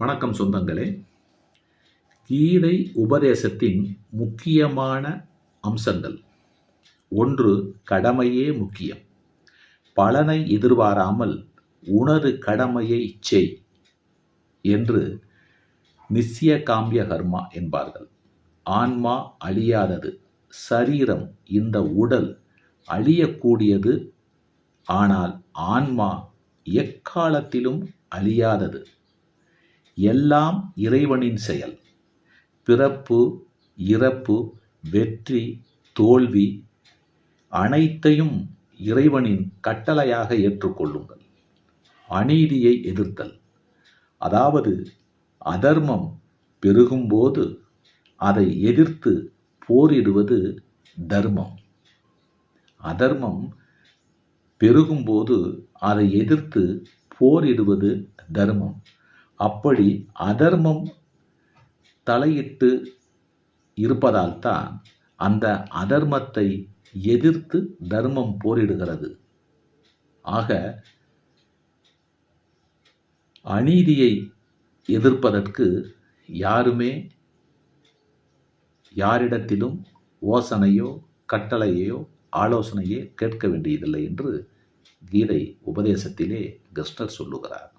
வணக்கம் சொந்தங்களே. கீதை உபதேசத்தின் முக்கியமான அம்சங்கள். 1. கடமையே முக்கியம். பலனை எதிர்பாராமல் உனது கடமையை செய் என்று நிஸ்ய காம்பிய கர்மா என்பார்கள். ஆன்மா அழியாதது. சரீரம், இந்த உடல் அழியக்கூடியது. ஆனால் ஆன்மா எக்காலத்திலும் அழியாதது. எல்லாம் இறைவனின் செயல். பிறப்பு, இறப்பு, வெற்றி, தோல்வி அனைத்தையும் இறைவனின் கட்டளையாக ஏற்றுக்கொள்ளுங்கள். அநீதியை எதிர்த்தல், அதாவது அதர்மம் பெருகும்போது அதை எதிர்த்து போரிடுவது தர்மம். அதர்மம் பெருகும்போது அதை எதிர்த்து போரிடுவது தர்மம். அப்படி அதர்மம் தலையிட்டு இருப்பதால் தான் அந்த அதர்மத்தை எதிர்த்து தர்மம் போரிடுகிறது. ஆக அநீதியை எதிர்ப்பதற்கு யாரிடத்திலும் யோசனையோ கட்டளையோ ஆலோசனையோ கேட்க வேண்டியதில்லை என்று கீதை உபதேசத்திலே கிருஷ்ணர் சொல்லுகிறார்.